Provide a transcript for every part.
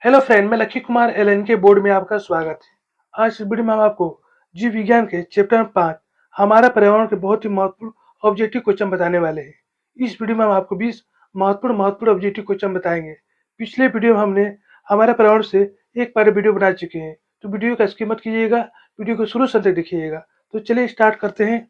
Hello friend, मैं lucky Kumar LN के board में आपका स्वागत है। आज इस वीडियो में हम आपको जीव विज्ञान के चैप्टर 5 हमारा पर्यावरण के बहुत ही महत्वपूर्ण ऑब्जेक्टिव क्वेश्चन बताने वाले हैं। इस वीडियो में हम आपको 20 महत्वपूर्ण ऑब्जेक्टिव क्वेश्चन बताएंगे। पिछले वीडियो में हमने हमारे पर्यावरण से एक पार्ट वीडियो बना चुके हैं, तो वीडियो का स्किप मत कीजिएगा, वीडियो को शुरू से अंत तक देखिएगा। तो चलिए स्टार्ट करते हैं।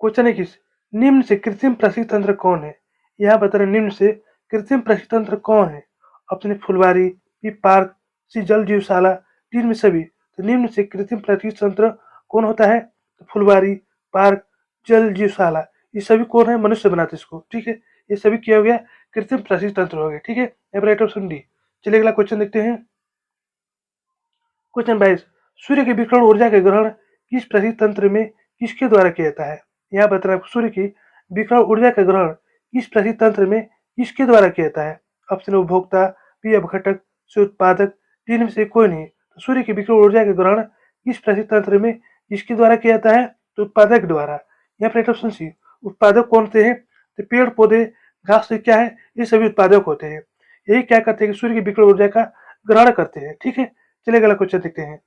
क्वेश्चन 21, निम्न से कृत्रिम प्रशिक्षण तंत्र कौन है? यहाँ बता रहे निम्न से कृत्रिम प्रशिक्षण तंत्र कौन है? ऑप्शन ए फुलवारी, बी पार्क, सी जल जीवशाला, डी में सभी। तो निम्न से कृत्रिम प्रशिक्षण तंत्र कौन होता है? तो फुलवारी, पार्क, जल जीवशाला, ये सभी कौन है? मनुष्य बनाते इसको। ठीक है, ये सभी क्या हो गया? कृत्रिम प्रशिक्षण तंत्र हो गया। ठीक है, यहाँ पर राइट ऑप्शन डी। चलिए अगला क्वेश्चन देखते हैं। क्वेश्चन 22, सूर्य के विकिरण ऊर्जा के ग्रहण किस प्रशिक्षण तंत्र में किसके द्वारा किया जाता है? यहाँ बता रहा है सूर्य की विकिरण ऊर्जा का ग्रहण किस प्रशिक्षण तंत्र में किसके द्वारा किया जाता है? ऑप्शन उपभोक्ता, बी अपघटक, सी उत्पादक, डी में से कोई नहीं। तो सूर्य की विकिरण ऊर्जा का ग्रहण किस प्रशिक्षण तंत्र में किसके द्वारा किया जाता है? तो उत्पादक द्वारा। यहाँ पर ऑप्शन सी। उत्पादक कौन से हैं? तो पेड़ पौधे, घास से क्या है, ये सभी उत्पादक होते हैं। यही क्या करते हैं कि सूर्य की विकिरण ऊर्जा का ग्रहण करते हैं। ठीक है, चलिए अगला क्वेश्चन देखते हैं।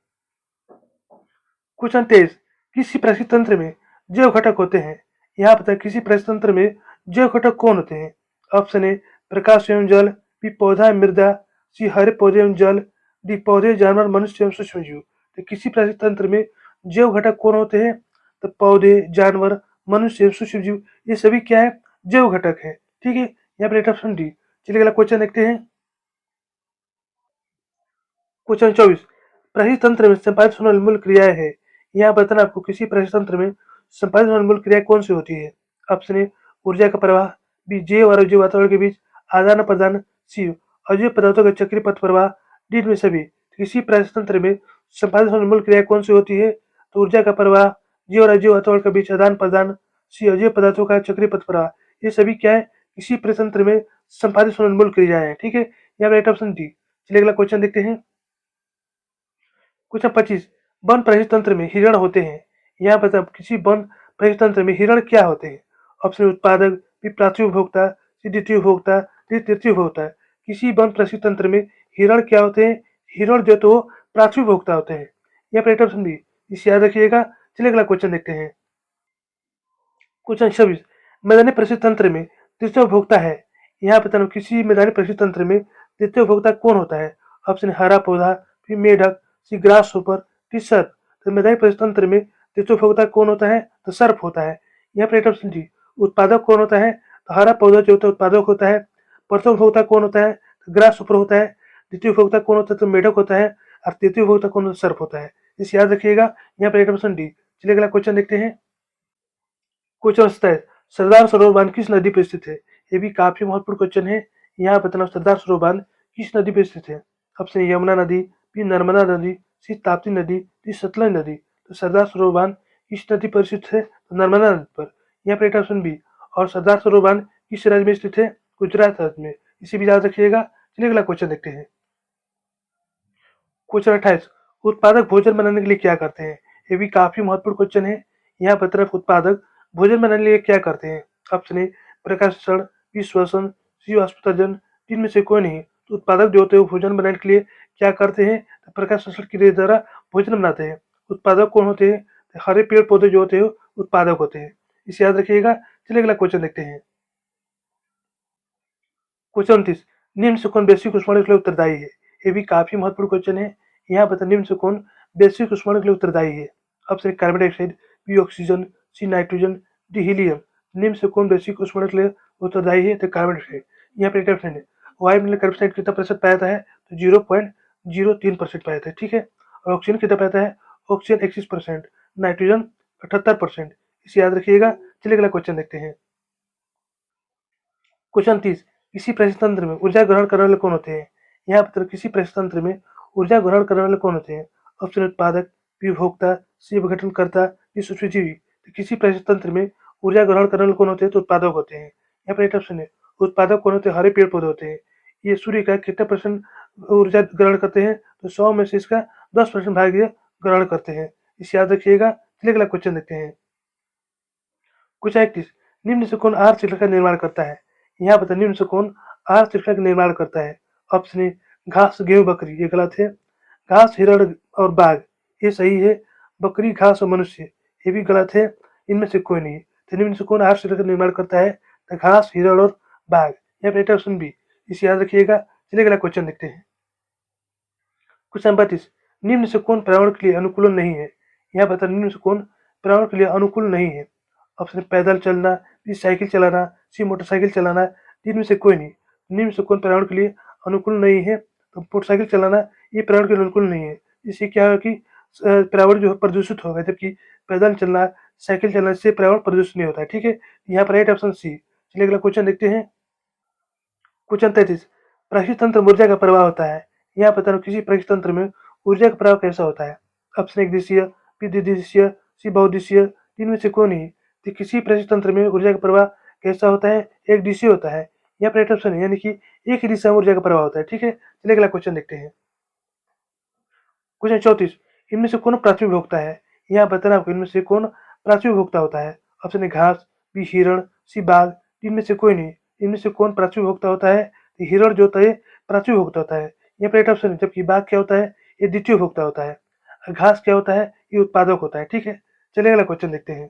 क्वेश्चन 23, किसी प्रशिक्षण तंत्र में जैव घटक होते हैं? यहाँ पता है किसी प्रशिक्षण तंत्र में जैव घटक कौन होते हैं? ऑप्शन ए प्रकाश एवं जल, बी पौधा एवं मृदा, सी हरे पौधे एवं जल, डी पौधे जानवर मनुष्य एवं सूक्ष्म जीव। तो किसी प्रशिक्षण तंत्र में जैव घटक कौन होते हैं? तो पौधे, जानवर, मनुष्य एवं सूक्ष्म जीव, ये सभी क्या है? जैव घटक है। ठीक है, यहाँ पर ऑप्शन डी। चलिए अगला क्वेश्चन देखते हैं। क्वेश्चन 24, प्रशिक्षण तंत्र में संपादित होने वाली मूल क्रियाएं है। यहाँ बताना आपको किसी प्रशिक्षण तंत्र में संपादित होने वाली मूल क्रिया कौन सी होती है? ऑप्शन ए ऊर्जा का प्रवाह, बी जैव और अजैव वातावरण के बीच आदान प्रदान, सी अजैव पदार्थों का चक्रीय पथ प्रवाह, डी में सभी। किसी प्रशिक्षण तंत्र में संपादित होने वाली मूल क्रिया कौन सी होती है? तो ऊर्जा का प्रवाह, जैव और अजैव वातावरण के बीच आदान प्रदान, सी अजैव पदार्थों का चक्रीय पथ प्रवाह। ये सभी क्या है? किसी प्रशिक्षण तंत्र में संपादित होने वाली मूल क्रियाएं है। ठीक है, यहाँ पर राइट ऑप्शन डी। चलिए अगला क्वेश्चन देखते हैं। क्वेश्चन 25, वन परिस्थिति तंत्र में हिरण होते हैं। यहाँ पर किसी वन परिस्थिति तंत्र में हिरण क्या होते हैं? ऑप्शन उत्पादक, बी प्राथमिक उपभोक्ता, सी द्वितीय उपभोक्ता, डी तृतीय उपभोक्ता। किसी वन परिस्थिति तंत्र में हिरण क्या होते हैं? हिरण जो तो प्राथमिक उपभोक्ता होते हैं। यहाँ पर ऑप्शन बी, इसे याद रखिएगा। चलिए अगला क्वेश्चन देखते हैं। क्वेश्चन 26, मैदानी परिस्थिति तंत्र में तृतीय उपभोक्ता है। यहाँ बताना किसी मैदानी परिस्थिति तंत्र में तृतीय उपभोक्ता कौन होता है? ऑप्शन हरा पौधा, फिर मेढक, सी ग्रास सुपर, टी सर्प। तो मैदानी परिस्थिति तंत्र में तृतीय उपभोक्ता कौन होता है? तो सर्प होता है। यहाँ पर ऑप्शन डी। उत्पादक कौन होता है? तो हरा पौधा जो होता है उत्पादक होता है। प्रथम उपभोक्ता कौन होता है? तो ग्रास सुपर होता है। द्वितीय उपभोक्ता कौन होता है? तो मेढक होता है। और तृतीय उपभोक्ता कौन होता है? सर्प होता है। इसे याद रखिएगा। यहाँ पर ऑप्शन डी। चलिए अगला क्वेश्चन देखते हैं। क्वेश्चन 27, सरदार सरोवर बांध किस नदी पर स्थित है? ये भी काफी महत्वपूर्ण क्वेश्चन है। यहाँ बताना सरदार सरोवर बांध किस नदी पर स्थित है? ऑप्शन ए यमुना नदी, बी नर्मदा नदी, सी ताप्ती नदी, डी सतलज नदी। तो सरदार सरोवर बांध किस नदी पर स्थित है? तो नर्मदा नदी पर। यहाँ पर ऑप्शन बी। और सरदार सरोवर बांध किस राज्य में स्थित है? गुजरात राज्य में। इसे भी याद रखिएगा। चलिए अगला क्वेश्चन देखते हैं। क्वेश्चन 28, उत्पादक भोजन बनाने के लिए क्या करते हैं? ये भी काफी महत्वपूर्ण क्वेश्चन है। यहाँ पर तरफ उत्पादक भोजन बनाने के लिए क्या करते हैं? ऑप्शन ए प्रकाशण, बी श्वसन, सी वाष्पोत्सर्जन, तीन में से कोई नहीं। तो उत्पादक जो होते हैं भोजन बनाने के लिए क्या करते हैं? तो प्रकाश संश्लेषण क्रिया द्वारा भोजन बनाते हैं। उत्पादक कौन होते हैं? तो हरे पेड़ पौधे जो होते हैं उत्पादक होते हैं। इसे याद रखिएगा। चलिए अगला क्वेश्चन देखते हैं। क्वेश्चन 29, निम्न से कौन वैश्विक उष्मांक के लिए उत्तरदायी है? ये भी काफी महत्वपूर्ण क्वेश्चन है। यहाँ बता निम्न से कौन वैश्विक उष्मांक के लिए उत्तरदायी है? Option carbon dioxide, B oxygen, C nitrogen, D helium. निम्न से कौन वैश्विक उष्मांक के लिए उत्तरदायी है? तो कार्बन डाइऑक्साइड। यहाँ पर ऑप्शन है वायुमंडलीय कार्बन डाइऑक्साइड कितना प्रतिशत पाया जाता है? तो 0.03% पाया जाता है। ठीक है, और ऑक्सीजन कितना पाया जाता है? Oxygen 21%, nitrogen 78%। इसे याद रखिएगा। चलिए अगला क्वेश्चन देखते हैं। क्वेश्चन 30, किसी परिस्थिति तंत्र में ऊर्जा ग्रहण करने वाले कौन होते हैं? यहाँ पर किसी परिस्थिति तंत्र में ऊर्जा ग्रहण करने वाले कौन होते हैं? ऑप्शन उत्पादक, बी उपभोक्ता, सी अपघटनकर्ता, डी सूक्ष्मजीवी। तो किसी परिस्थिति तंत्र में ऊर्जा ग्रहण करने वाले कौन होते हैं? तो उत्पादक होते हैं। यहाँ पर एक ऑप्शन है उत्पादक कौन होते हैं? हरे पेड़ पौधे होते हैं। ये सूर्य का कितना परसेंट ऊर्जा ग्रहण करते हैं? तो 100 में से इसका 10% भाग ये ग्रहण करते हैं। इसे याद रखिएगा। चलिए अगला क्वेश्चन देखते हैं। क्वेश्चन 31, निम्न से कौन आहार श्रृंखला का निर्माण करता है? यहाँ बता निम्न से कौन आहार श्रृंखला का निर्माण करता है? ऑप्शन ए घास गेहूं बकरी, ये गलत है। घास हिरण और बाघ, ये सही है। बकरी घास और मनुष्य, ये भी गलत है। इनमें से कोई नहीं है। तो निम्न से कौन आहार श्रृंखला का निर्माण करता है? तो घास हिरण और बाघ। यहाँ पर ऑप्शन बी, इसे याद रखिएगा। चलिए अगला क्वेश्चन देखते हैं। क्वेश्चन 32, निम्न से कौन पर्यावरण के लिए अनुकूल नहीं है? यहाँ बता, निम्न से कौन पर्यावरण के लिए अनुकूल नहीं है? ऑप्शन पैदल चलना, बी साइकिल चलाना, सी मोटरसाइकिल चलाना, इनमें से कोई नहीं। निम्न से कौन पर्यावरण के लिए अनुकूल नहीं है? तो मोटरसाइकिल चलाना ये पर्यावरण के लिए अनुकूल नहीं है। इससे क्या होगा कि पर्यावरण जो है प्रदूषित होगा, जबकि पैदल चलना, साइकिल चलने से पर्यावरण प्रदूषित नहीं होता है। ठीक है, यहाँ पर राइट ऑप्शन सी। चलिए अगला क्वेश्चन देखते हैं। क्वेश्चन 33, पराश्रित तंत्र में ऊर्जा का प्रवाह होता है। यहाँ पर किसी पराश्रित तंत्र में ऊर्जा का प्रवाह कैसा होता है? ऑप्शन एक दिशीय, बी द्विदिशीय, सी बहुदिशीय, इनमें से कौन नहीं? तो किसी पराश्रित तंत्र में ऊर्जा का प्रवाह कैसा होता है? एक दिशीय होता है। यहाँ पर राइट ऑप्शन है, यानी कि एक ही दिशा में ऊर्जा का प्रवाह होता है। ठीक है, चलिए अगला क्वेश्चन देखते हैं। क्वेश्चन 34, इनमें से कौन प्राथमिक भोक्ता है? यहाँ बताना आपको इनमें से कौन प्राथमिक भोक्ता होता है। ऑप्शन ए घास, बी हिरण, सी बाघ, इनमें से कोई नहीं। इनमें से कौन प्राथमिक भोक्ता होता है? तो हिरण जो होता है प्राथमिक भोक्ता होता है। यहाँ पर राइट ऑप्शन है, जबकि बाघ क्या होता है? ये द्वितीय भोक्ता होता है। और घास क्या होता है? ये उत्पादक होता है। ठीक है, चलिए अगला क्वेश्चन देखते हैं।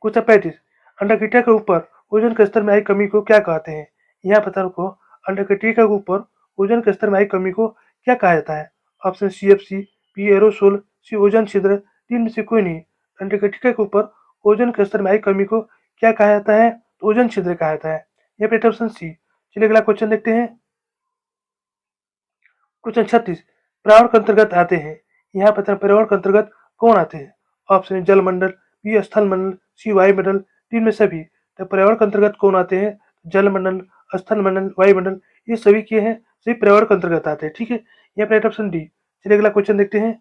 क्वेश्चन 35, अंडाकृति के ऊपर ओजोन के स्तर में आई कमी को क्या कहते हैं? यहाँ पता रखो, अंडाकृति के ऊपर ओजोन के स्तर में आई कमी को क्या कहा जाता है? Option CFC, B aerosol, C ozone छिद्र, तीन में से कोई नहीं। अंटार्कटिका के ऊपर ओजोन के स्तर में आई कमी को क्या कहा जाता है? तो ओजोन छिद्र कहा जाता है। यहाँ पे ऑप्शन सी। चलिए अगला क्वेश्चन देखते हैं। क्वेश्चन 36, पर्यावरण के अंतर्गत आते हैं। यहाँ पर पर्यावरण के अंतर्गत कौन आते हैं? ऑप्शन जल मंडल, बी स्थल मंडल, सी वायुमंडल, तीन में सभी। तो पर्यावरण के अंतर्गत कौन आते हैं? जल मंडल, स्थल मंडल, वायुमंडल, ये सभी के हैं, सभी पर्यावरण के अंतर्गत आते हैं। ठीक है, यहाँ पर ऑप्शन डी। चलिए अगला क्वेश्चन देखते हैं।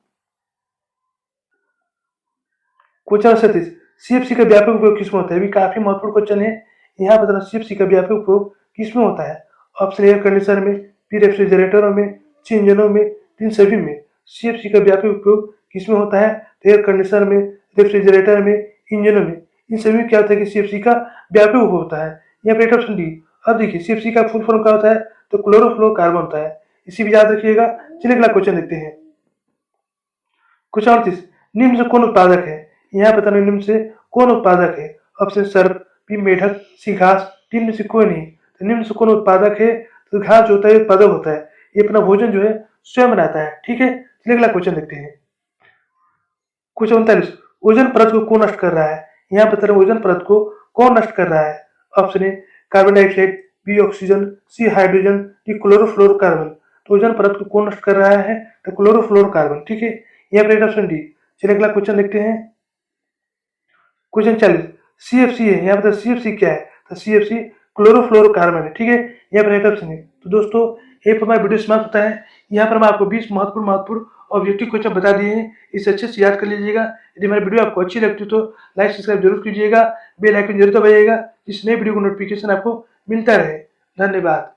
क्वेश्चन 37, CFC का व्यापक उपयोग किसमें होता है? भी काफी महत्वपूर्ण क्वेश्चन है। यहाँ बताना CFC का व्यापक उपयोग किसमें होता है? ऑप्शन एयर कंडीशनर में, बी रेफ्रिजरेटरों में, सी इंजनों में, इन सभी में। CFC का व्यापक उपयोग किसमें होता है? एयर कंडीशनर में, रेफ्रिजरेटर में, इंजनों में, इन सभी में क्या होता है कि CFC का व्यापक उपयोग होता है। यहाँ पे ऑप्शन डी। अब देखिए CFC का फुल फॉर्म क्या होता है? तो क्लोरोफ्लोरोकार्बन होता है। इसी भी याद रखिएगा। चलिए अगला क्वेश्चन देखते हैं। क्वेश्चन 38, निम्न से कौन उत्पादक है? यहाँ बताना निम्न से कौन उत्पादक है? ऑप्शन सर्प, बी मेढक, सी घास, तीन में से कोई नहीं। तो निम्न से कौन उत्पादक है? तो घास जो होता है उत्पादक होता है, ये अपना भोजन जो है स्वयं बनाता है। ठीक है, चलिए अगला क्वेश्चन देखते हैं। क्वेश्चन 39, ओजोन परत को कौन नष्ट कर रहा है? यहाँ बता रहे ओजोन परत को कौन नष्ट कर रहा है? Option A carbon dioxide, B oxygen, C hydrogen, D chlorofluorocarbon. तो ओजोन परत को कौन नष्ट कर रहा है? तो क्लोरोफ्लोरोकार्बन। ठीक है, यहाँ पर ऑप्शन डी। चलिए अगला क्वेश्चन देखते हैं। क्वेश्चन 40, CFC है। यहाँ पर CFC क्या है? तो CFC क्लोरोफ्लोरोकार्बन है। ठीक है, यहाँ पर राइट ऑप्शन है। तो दोस्तों, ये पर हमारा वीडियो समाप्त होता है। यहाँ पर मैं आपको 20 महत्वपूर्ण ऑब्जेक्टिव क्वेश्चन बता दिए हैं, इसे अच्छे से याद कर लीजिएगा। यदि हमारी वीडियो आपको अच्छी लगती है तो लाइक सब्सक्राइब जरूर कीजिएगा, बेल आइकन जरूर दबाइएगा, जिस नए वीडियो को नोटिफिकेशन आपको मिलता रहे। धन्यवाद।